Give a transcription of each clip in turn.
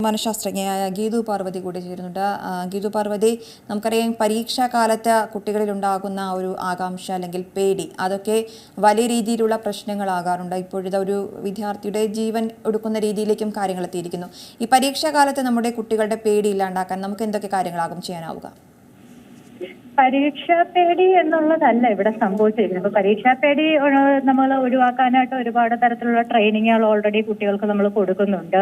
മനഃശാസ്ത്രജ്ഞയായ ഗീതു പാർവതി കൂടി ചേരുന്നുണ്ട്. ഗീതു പാർവതി, നമുക്കറിയാം പരീക്ഷാ കാലത്ത് കുട്ടികളിൽ ഉണ്ടാകുന്ന ഒരു ആകാംക്ഷ അല്ലെങ്കിൽ പേടി, അതൊക്കെ വലിയ രീതിയിലുള്ള പ്രശ്നങ്ങളാകാറുണ്ട്. ഇപ്പോഴത്തെ ഒരു വിദ്യാർത്ഥിയുടെ ജീവൻ എടുക്കുന്ന രീതിയിലേക്കും കാര്യങ്ങൾ എത്തിയിരിക്കുന്നു. ഈ പരീക്ഷാ കാലത്ത് നമ്മുടെ കുട്ടികളുടെ പേടി ഇല്ലാണ്ടാക്കാൻ നമുക്ക് എന്തൊക്കെ കാര്യങ്ങളാകും ചെയ്യാനാവുക? പരീക്ഷാ പേടി എന്നുള്ളതല്ല ഇവിടെ സംഭവിച്ചിരിക്കുന്നത്. ഇപ്പൊ പരീക്ഷാ പേടി നമ്മൾ ഒഴിവാക്കാനായിട്ട് ഒരുപാട് തരത്തിലുള്ള ട്രെയിനിങ്ങുകൾ ഓൾറെഡി കുട്ടികൾക്ക് നമ്മൾ കൊടുക്കുന്നുണ്ട്.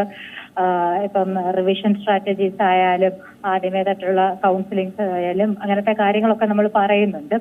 ഇപ്പം റിവിഷൻ സ്ട്രാറ്റജീസ് ആയാലും ആദ്യമേ തൊട്ടുള്ള കൗൺസിലിംഗ്സ് ആയാലും അങ്ങനത്തെ കാര്യങ്ങളൊക്കെ നമ്മൾ പറയുന്നുണ്ട്.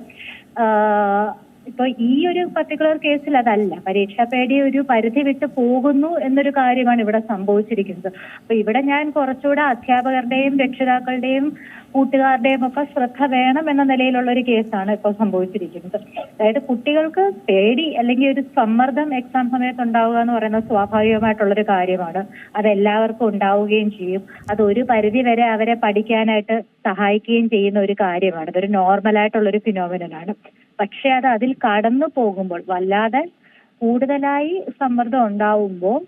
ഇപ്പൊ ഈ ഒരു പർട്ടിക്കുലർ കേസിൽ അതല്ല, പരീക്ഷാ പേടി ഒരു പരിധി വിട്ട് പോകുന്നു എന്നൊരു കാര്യമാണ് ഇവിടെ സംഭവിച്ചിരിക്കുന്നത്. അപ്പൊ ഇവിടെ ഞാൻ കുറച്ചുകൂടെ അധ്യാപകരുടെയും രക്ഷിതാക്കളുടെയും കൂട്ടുകാരുടെയും ഒക്കെ ശ്രദ്ധ വേണം എന്ന നിലയിലുള്ള ഒരു കേസാണ് ഇപ്പോൾ സംഭവിച്ചിരിക്കുന്നത്. അതായത് കുട്ടികൾക്ക് പേടി അല്ലെങ്കിൽ ഒരു സമ്മർദ്ദം എക്സാം സമയത്ത് ഉണ്ടാവുക എന്ന് പറയുന്നത് സ്വാഭാവികമായിട്ടുള്ളൊരു കാര്യമാണ്. അതെല്ലാവർക്കും ഉണ്ടാവുകയും ചെയ്യും. അത് ഒരു പരിധി വരെ അവരെ പഠിക്കാനായിട്ട് സഹായിക്കുകയും ചെയ്യുന്ന ഒരു കാര്യമാണ്. അതൊരു നോർമലായിട്ടുള്ളൊരു ഫിനോമിനനാണ്. പക്ഷെ അത് അതിൽ കടന്നു പോകുമ്പോൾ, വല്ലാതെ കൂടുതലായി സമ്മർദ്ദം ഉണ്ടാവുമ്പോൾ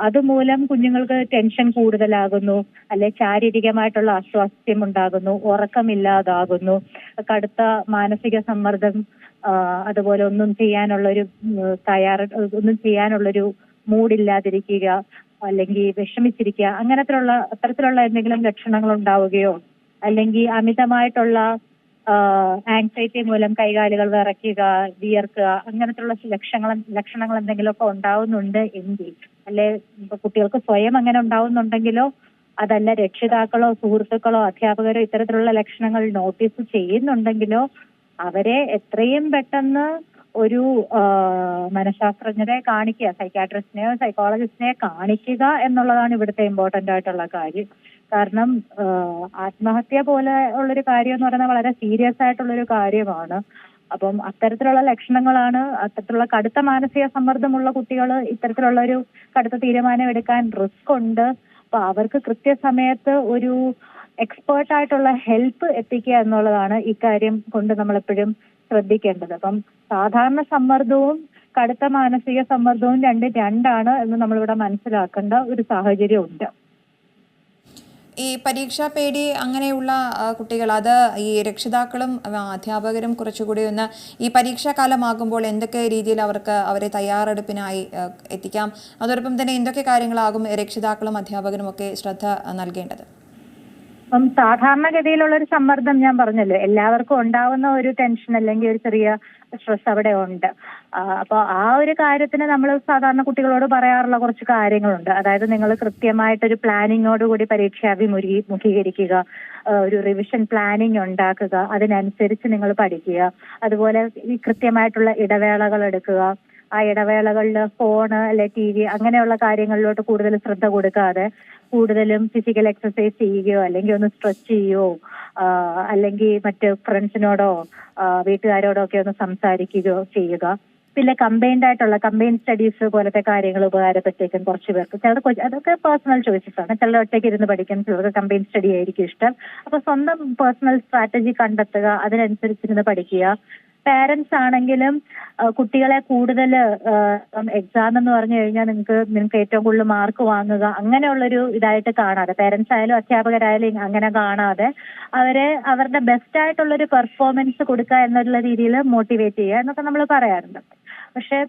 അതുമൂലം കുഞ്ഞുങ്ങൾക്ക് ടെൻഷൻ കൂടുതലാകുന്നു, അല്ലെ ശാരീരികമായിട്ടുള്ള അസ്വാസ്ഥ്യം ഉണ്ടാകുന്നു, ഉറക്കമില്ലാതാകുന്നു, കടുത്ത മാനസിക സമ്മർദ്ദം, അതുപോലെ ഒന്നും ചെയ്യാനുള്ളൊരു മൂഡില്ലാതിരിക്കുക, അല്ലെങ്കിൽ വിഷമിച്ചിരിക്കുക, അത്തരത്തിലുള്ള എന്തെങ്കിലും ലക്ഷണങ്ങൾ ഉണ്ടാവുകയോ, അല്ലെങ്കിൽ അമിതമായിട്ടുള്ള ആൻസൈറ്റി മൂലം കൈകാലുകൾ വിറയ്ക്കുക, വിയർക്കുക, അങ്ങനത്തുള്ള ലക്ഷണങ്ങൾ എന്തെങ്കിലുമൊക്കെ ഉണ്ടാവുന്നുണ്ട് എങ്കിൽ, അല്ലെ കുട്ടികൾക്ക് സ്വയം അങ്ങനെ ഉണ്ടാവുന്നുണ്ടെങ്കിലോ, അതല്ല രക്ഷിതാക്കളോ സുഹൃത്തുക്കളോ അധ്യാപകരോ ഇത്തരത്തിലുള്ള ലക്ഷണങ്ങൾ നോട്ടീസ് ചെയ്യുന്നുണ്ടെങ്കിലോ അവരെ എത്രയും പെട്ടെന്ന് ഒരു മനഃശാസ്ത്രജ്ഞരെ കാണിക്കുക, സൈക്കാട്രിസ്റ്റിനെയോ സൈക്കോളജിസ്റ്റിനെയോ കാണിക്കുക എന്നുള്ളതാണ് ഇവിടുത്തെ ഇമ്പോർട്ടന്റ് ആയിട്ടുള്ള കാര്യം. കാരണം ആത്മഹത്യ പോലെ ഉള്ളൊരു കാര്യം എന്ന് പറയുന്നത് വളരെ സീരിയസ് ആയിട്ടുള്ളൊരു കാര്യമാണ്. അപ്പം അത്തരത്തിലുള്ള ലക്ഷണങ്ങളാണ്, അത്തരത്തിലുള്ള കടുത്ത മാനസിക സമ്മർദ്ദമുള്ള കുട്ടികൾ ഇത്തരത്തിലുള്ള ഒരു കടുത്ത തീരുമാനം എടുക്കാൻ റിസ്ക് ഉണ്ട്. അപ്പൊ അവർക്ക് കൃത്യസമയത്ത് ഒരു എക്സ്പേർട്ട് ആയിട്ടുള്ള ഹെൽപ്പ് എത്തിക്കുക എന്നുള്ളതാണ് ഇക്കാര്യം കൊണ്ട് നമ്മളെപ്പോഴും ശ്രദ്ധിക്കേണ്ടത്. അപ്പം സാധാരണ സമ്മർദ്ദവും കടുത്ത മാനസിക സമ്മർദ്ദവും രണ്ടാണ് എന്ന് നമ്മളിവിടെ മനസ്സിലാക്കേണ്ട ഒരു സാഹചര്യം ഉണ്ട്. ഈ പരീക്ഷാ പേടി അങ്ങനെയുള്ള കുട്ടികൾ, അത് ഈ രക്ഷിതാക്കളും അധ്യാപകരും കുറച്ചുകൂടി ഒന്ന് ഈ പരീക്ഷാ കാലമാകുമ്പോൾ എന്തൊക്കെ രീതിയിൽ അവരെ തയ്യാറെടുപ്പിനായി എത്തിക്കാം, അതോടൊപ്പം തന്നെ എന്തൊക്കെ കാര്യങ്ങളാകും രക്ഷിതാക്കളും അധ്യാപകരും ഒക്കെ ശ്രദ്ധ നൽകേണ്ടത്? അപ്പം സാധാരണഗതിയിലുള്ള ഒരു സമ്മർദ്ദം ഞാൻ പറഞ്ഞല്ലോ, എല്ലാവർക്കും ഉണ്ടാവുന്ന ഒരു ടെൻഷൻ അല്ലെങ്കിൽ ഒരു ചെറിയ സ്ട്രെസ് അവിടെ ഉണ്ട്. അപ്പോൾ ആ ഒരു കാര്യത്തിന് നമ്മൾ സാധാരണ കുട്ടികളോട് പറയാറുള്ള കുറച്ച് കാര്യങ്ങളുണ്ട്. അതായത് നിങ്ങൾ കൃത്യമായിട്ടൊരു പ്ലാനിങ്ങോടുകൂടി മുഖീകരിക്കുക, ഒരു റിവിഷൻ പ്ലാനിങ് ഉണ്ടാക്കുക, അതിനനുസരിച്ച് നിങ്ങൾ പഠിക്കുക. അതുപോലെ ഈ കൃത്യമായിട്ടുള്ള ഇടവേളകൾ എടുക്കുക. ആ ഇടവേളകളിൽ ഫോണ് അല്ലെ TV അങ്ങനെയുള്ള കാര്യങ്ങളിലോട്ട് കൂടുതൽ ശ്രദ്ധ കൊടുക്കാതെ കൂടുതലും ഫിസിക്കൽ എക്സസൈസ് ചെയ്യുകയോ, അല്ലെങ്കിൽ ഒന്ന് സ്ട്രെച്ച് ചെയ്യുകയോ, അല്ലെങ്കിൽ മറ്റ് ഫ്രണ്ട്സിനോടോ വീട്ടുകാരോടോ ഒക്കെ ഒന്ന് സംസാരിക്കുകയോ ചെയ്യുക. പിന്നെ കമ്പൈൻ സ്റ്റഡീസ് പോലത്തെ കാര്യങ്ങൾ ഉപകാരപ്പെട്ടേക്കും കുറച്ച് പേർക്ക്. അതൊക്കെ പേഴ്സണൽ ചോയ്സസ് ആണ്. ചിലർ ഒറ്റയ്ക്ക് ഇരുന്ന് പഠിക്കും, ചിലർക്ക് കമ്പൈൻ സ്റ്റഡി ആയിരിക്കും ഇഷ്ടം. അപ്പൊ സ്വന്തം പേഴ്സണൽ സ്ട്രാറ്റജി കണ്ടെത്തുക, അതിനനുസരിച്ചിരുന്ന് പഠിക്കുക. പാരന്റ്സ് ആണെങ്കിലും കുട്ടികളെ കൂടുതൽ എക്സാം എന്ന് പറഞ്ഞു കഴിഞ്ഞാൽ നിങ്ങൾക്ക് ഏറ്റവും കൂടുതൽ മാർക്ക് വാങ്ങുക അങ്ങനെയുള്ളൊരു ഇതായിട്ട് കാണാതെ, പാരന്റ്സ് ആയാലും അധ്യാപകരായാലും അങ്ങനെ കാണാതെ അവരെ അവരുടെ ബെസ്റ്റ് ആയിട്ടുള്ളൊരു പെർഫോമൻസ് കൊടുക്കുക എന്നുള്ള രീതിയിൽ മോട്ടിവേറ്റ് ചെയ്യുക എന്നൊക്കെ നമ്മൾ പറയാറുണ്ട്. പക്ഷെ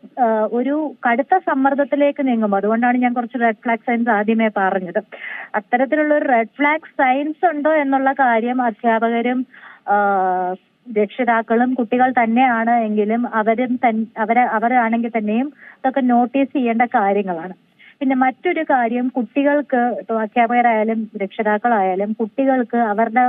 ഒരു കടുത്ത സമ്മർദ്ദത്തിലേക്ക് നീങ്ങുമ്പോൾ, അതുകൊണ്ടാണ് ഞാൻ കുറച്ച് റെഡ് ഫ്ലാഗ് സൈൻസ് ആദ്യമേ പറഞ്ഞത്, അത്തരത്തിലുള്ള ഒരു റെഡ് ഫ്ലാഗ് സൈൻസ് ഉണ്ടോ എന്നുള്ള കാര്യം അധ്യാപകരും രക്ഷിതാക്കളും കുട്ടികൾ തന്നെയാണ് എങ്കിലും അവരാണെങ്കിൽ തന്നെയും ഇതൊക്കെ നോട്ടീസ് ചെയ്യേണ്ട കാര്യങ്ങളാണ്. പിന്നെ മറ്റൊരു കാര്യം, കുട്ടികൾക്ക് അധ്യാപകരായാലും രക്ഷിതാക്കളായാലും കുട്ടികൾക്ക് അവരുടെ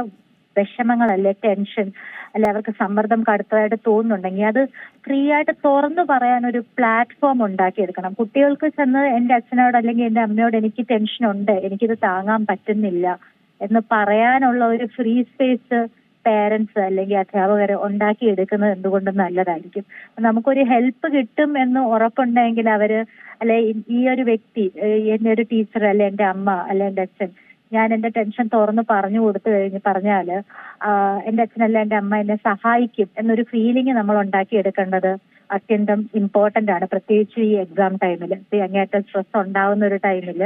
വിഷമങ്ങളല്ലേ, ടെൻഷൻ അല്ലെ അവർക്ക് സമ്മർദ്ദം കടുത്തതായിട്ട് തോന്നുന്നുണ്ടെങ്കിൽ അത് ഫ്രീ ആയിട്ട് തുറന്നു പറയാൻ ഒരു പ്ലാറ്റ്ഫോം ഉണ്ടാക്കിയെടുക്കണം. കുട്ടികൾക്ക് ചെന്ന് എൻ്റെ അച്ഛനോട് അല്ലെങ്കിൽ എൻ്റെ അമ്മയോട് എനിക്ക് ടെൻഷൻ ഉണ്ട്, എനിക്കിത് താങ്ങാൻ പറ്റുന്നില്ല എന്ന് പറയാനുള്ള ഒരു ഫ്രീ സ്പേസ് പേരൻസ് അല്ലെങ്കിൽ അധ്യാപകർ ഉണ്ടാക്കിയെടുക്കുന്നത് എന്തുകൊണ്ടും നല്ലതായിരിക്കും. നമുക്കൊരു ഹെൽപ്പ് കിട്ടും എന്ന് ഉറപ്പുണ്ടെങ്കിൽ അല്ലെ ഈ ഒരു വ്യക്തി, എൻ്റെ ഒരു ടീച്ചർ അല്ലെ എൻ്റെ അമ്മ അല്ലെ എൻ്റെ അച്ഛൻ, ഞാൻ എൻ്റെ ടെൻഷൻ തുറന്ന് പറഞ്ഞാല് എൻ്റെ അച്ഛനല്ല എൻ്റെ അമ്മ എന്നെ സഹായിക്കും എന്നൊരു ഫീലിംഗ് നമ്മൾ ഉണ്ടാക്കിയെടുക്കേണ്ടത് അത്യന്തം ഇമ്പോർട്ടന്റ് ആണ്. പ്രത്യേകിച്ച് ഈ എക്സാം ടൈമിൽ, അങ്ങേയറ്റം സ്ട്രെസ് ഉണ്ടാവുന്ന ഒരു ടൈമിൽ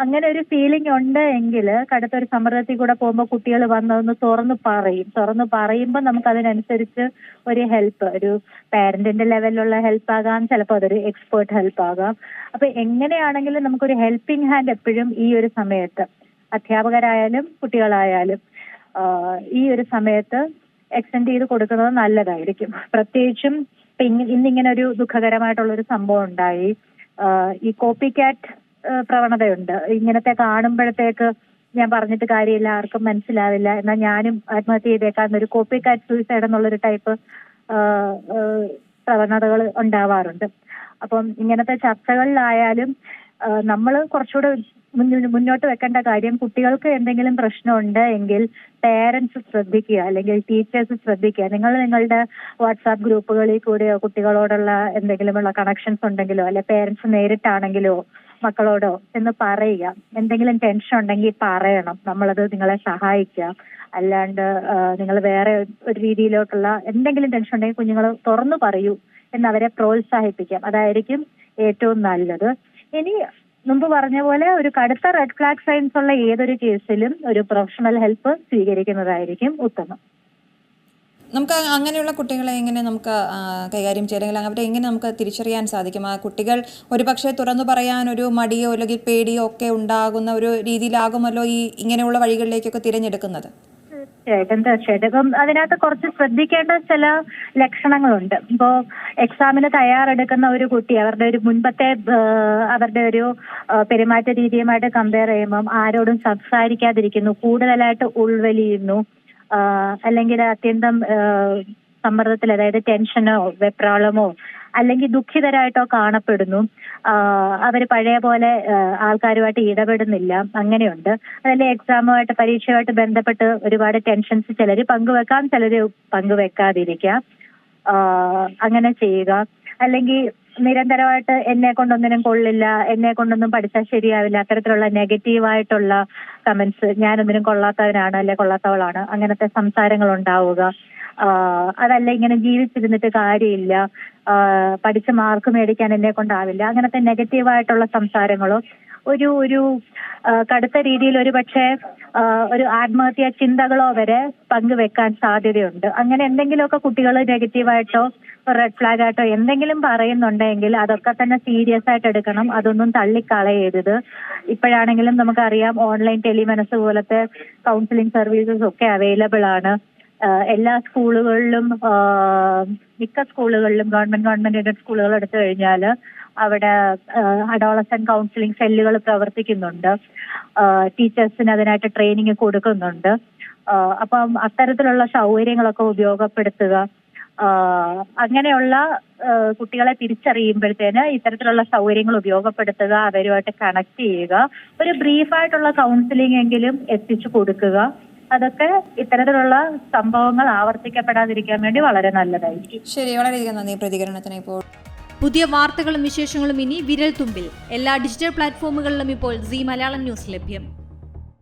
അങ്ങനെ ഒരു ഫീലിംഗ് ഉണ്ട് എങ്കിൽ കടുത്തൊരു സമ്മർദ്ദത്തിൽ കൂടെ പോകുമ്പോൾ കുട്ടികൾ വന്നതൊന്ന് തുറന്നു പറയുമ്പോൾ നമുക്ക് അതിനനുസരിച്ച് ഒരു ഹെൽപ്പ്, ഒരു പാരന്റിന്റെ ലെവലിലുള്ള ഹെൽപ്പ് ആകാം, ചിലപ്പോൾ അതൊരു എക്സ്പേർട്ട് ഹെൽപ്പ് ആകാം. അപ്പൊ എങ്ങനെയാണെങ്കിലും നമുക്കൊരു ഹെൽപ്പിംഗ് ഹാൻഡ് എപ്പോഴും ഈ ഒരു സമയത്ത്, അധ്യാപകരായാലും കുട്ടികളായാലും ഈ ഒരു സമയത്ത് എക്സ്റ്റെൻഡ് ചെയ്ത് കൊടുക്കുന്നത് നല്ലതായിരിക്കും. പ്രത്യേകിച്ചും ഇന്നിങ്ങനെ ഒരു ദുഃഖകരമായിട്ടുള്ളൊരു സംഭവം ഉണ്ടായി. ഈ കോപ്പി കാറ്റ് പ്രവണതയുണ്ട്. ഇങ്ങനത്തെ കാണുമ്പോഴത്തേക്ക് ഞാൻ പറഞ്ഞിട്ട് കാര്യമില്ല, ആർക്കും മനസ്സിലാവില്ല, എന്നാൽ ഞാനും ആത്മഹത്യ ചെയ്തേക്കാന്നൊരു കോപ്പി കാറ്റ് സൂയിസൈഡ് എന്നുള്ളൊരു ടൈപ്പ് പ്രവണതകൾ ഉണ്ടാവാറുണ്ട്. അപ്പം ഇങ്ങനത്തെ ചർച്ചകളിലായാലും നമ്മൾ കുറച്ചുകൂടെ മുന്നോട്ട് വെക്കേണ്ട കാര്യം, കുട്ടികൾക്ക് എന്തെങ്കിലും പ്രശ്നമുണ്ട് എങ്കിൽ പേരൻസ് ശ്രദ്ധിക്കുക, അല്ലെങ്കിൽ ടീച്ചേഴ്സ് ശ്രദ്ധിക്കുക. നിങ്ങളുടെ വാട്സാപ്പ് ഗ്രൂപ്പുകളിൽ കൂടെയോ കുട്ടികളോടുള്ള എന്തെങ്കിലുമുള്ള കണക്ഷൻസ് ഉണ്ടെങ്കിലോ, അല്ലെ പേരൻസ് നേരിട്ടാണെങ്കിലോ മക്കളോടോ എന്ന് പറയുക. എന്തെങ്കിലും ടെൻഷൻ ഉണ്ടെങ്കിൽ പറയണം, നമ്മളത് നിങ്ങളെ സഹായിക്കാം. അല്ലാണ്ട് നിങ്ങൾ വേറെ ഒരു രീതിയിലോട്ടുള്ള എന്തെങ്കിലും ടെൻഷൻ ഉണ്ടെങ്കിൽ കുഞ്ഞുങ്ങൾ തുറന്നു പറയൂ എന്നവരെ പ്രോത്സാഹിപ്പിക്കാം. അതായിരിക്കും ഏറ്റവും നല്ലത്. ഇനി മുമ്പ് പറഞ്ഞ പോലെ ഒരു കടുത്ത റെഡ് ഫ്ലാഗ് സൈൻസ് ഉള്ള ഏതൊരു കേസിലും ഒരു പ്രൊഫഷണൽ ഹെൽപ്പ് സ്വീകരിക്കുന്നതായിരിക്കും ഉത്തമം. നമുക്ക് അങ്ങനെയുള്ള കുട്ടികളെ എങ്ങനെ നമുക്ക് കൈകാര്യം ചെയ്യാം, അല്ലെങ്കിൽ അവരെ എങ്ങനെ നമുക്ക് തിരിച്ചറിയാൻ സാധിക്കും? ആ കുട്ടികൾ ഒരുപക്ഷെ തുറന്നു പറയാൻ ഒരു മടിയോ അല്ലെങ്കിൽ പേടിയോ ഒക്കെ ഉണ്ടാകുന്ന ഒരു രീതിയിലാകുമല്ലോ ഈ ഇങ്ങനെയുള്ള വഴികളിലേക്കൊക്കെ തിരഞ്ഞെടുക്കുന്നത്. തീർച്ചയായിട്ടും. ഇപ്പം അതിനകത്ത് കുറച്ച് ശ്രദ്ധിക്കേണ്ട ചില ലക്ഷണങ്ങളുണ്ട്. ഇപ്പോ എക്സാമിന് തയ്യാറെടുക്കുന്ന ഒരു കുട്ടി അവരുടെ ഒരു മുൻപത്തെ അവരുടെ ഒരു പെരുമാറ്റ രീതിയുമായിട്ട് കമ്പയർ ചെയ്യുമ്പം ആരോടും സംസാരിക്കാതിരിക്കുന്നു, കൂടുതലായിട്ട് ഉൾവലിയുന്നു, അല്ലെങ്കിൽ അത്യന്തം സമ്മർദ്ദത്തിൽ, അതായത് ടെൻഷനോ വെപ്രാളമോ അല്ലെങ്കിൽ ദുഃഖിതരായിട്ടോ കാണപ്പെടുന്നു, അവര് പഴയ പോലെ ആൾക്കാരുമായിട്ട് ഇടപെടുന്നില്ല, അങ്ങനെയുണ്ട്. അതല്ലേ എക്സാമുമായിട്ട് പരീക്ഷയുമായിട്ട് ബന്ധപ്പെട്ട് ഒരുപാട് ടെൻഷൻസ് ചിലർ പങ്കുവെക്കാം, ചിലർ പങ്കുവെക്കാതിരിക്കാം. അങ്ങനെ ചെയ്യുക. അല്ലെങ്കിൽ നിരന്തരമായിട്ട് എന്നെ കൊണ്ടൊന്നിനും കൊള്ളില്ല, എന്നെ കൊണ്ടൊന്നും പഠിച്ചാൽ ശരിയാവില്ല, അത്തരത്തിലുള്ള നെഗറ്റീവായിട്ടുള്ള കമന്റ്സ്, ഞാനൊന്നിനും കൊള്ളാത്തവനാണ് അല്ലെ കൊള്ളാത്തവളാണ്, അങ്ങനത്തെ സംസാരങ്ങൾ ഉണ്ടാവുക. അതല്ല ഇങ്ങനെ ജീവിച്ചിരുന്നിട്ട് കാര്യമില്ല, പഠിച്ച മാർക്ക് മേടിക്കാൻ എന്നെ കൊണ്ടാവില്ല, അങ്ങനത്തെ നെഗറ്റീവായിട്ടുള്ള സംസാരങ്ങളോ ഒരു കടുത്ത രീതിയിൽ ഒരു പക്ഷേ ഒരു ആത്മഹത്യാ ചിന്തകളോ വരെ പങ്കുവെക്കാൻ സാധ്യതയുണ്ട്. അങ്ങനെ എന്തെങ്കിലുമൊക്കെ കുട്ടികൾ നെഗറ്റീവായിട്ടോ റെഡ് ഫ്ലാഗ് ആയിട്ടോ എന്തെങ്കിലും പറയുന്നുണ്ടെങ്കിൽ അതൊക്കെ തന്നെ സീരിയസ് ആയിട്ട് എടുക്കണം. അതൊന്നും തള്ളിക്കളയരുത്. ഇപ്പോഴാണെങ്കിലും നമുക്കറിയാം ഓൺലൈൻ ടെലിമനസ് പോലത്തെ കൗൺസിലിംഗ് സർവീസസ് ഒക്കെ അവൈലബിൾ ആണ്. എല്ലാ സ്കൂളുകളിലും, മിക്ക സ്കൂളുകളിലും, ഗവൺമെന്റ് എയ്ഡഡ് സ്കൂളുകൾ എടുത്തു കഴിഞ്ഞാൽ അവിടെ അഡോളസന്റ് കൗൺസിലിംഗ് സെല്ലുകൾ പ്രവർത്തിക്കുന്നുണ്ട്. ടീച്ചേഴ്സിന് അതിനായിട്ട് ട്രെയിനിങ് കൊടുക്കുന്നുണ്ട്. അപ്പം അത്തരത്തിലുള്ള സൗകര്യങ്ങളൊക്കെ ഉപയോഗപ്പെടുത്തുക. അങ്ങനെയുള്ള കുട്ടികളെ തിരിച്ചറിയുമ്പോഴത്തേന് ഇത്തരത്തിലുള്ള സൗകര്യങ്ങൾ ഉപയോഗപ്പെടുത്തുക, അവരുമായിട്ട് കണക്ട് ചെയ്യുക, ഒരു ബ്രീഫായിട്ടുള്ള കൗൺസിലിംഗ് എങ്കിലും എത്തിച്ചു കൊടുക്കുക. അതൊക്കെ ഇത്തരത്തിലുള്ള സംഭവങ്ങൾ ആവർത്തിക്കപ്പെടാതിരിക്കാൻ വേണ്ടി വളരെ നല്ലതായിരിക്കും. ശരി, വളരെയധികം നന്ദി പ്രതികരണത്തിന്. ഇപ്പോൾ പുതിയ വാർത്തകളും വിശേഷങ്ങളും ഇനി വിരൽ തുമ്പിൽ. എല്ലാ ഡിജിറ്റൽ പ്ലാറ്റ്ഫോമുകളിലും ഇപ്പോൾ സീ മലയാളം ന്യൂസ് ലഭ്യം.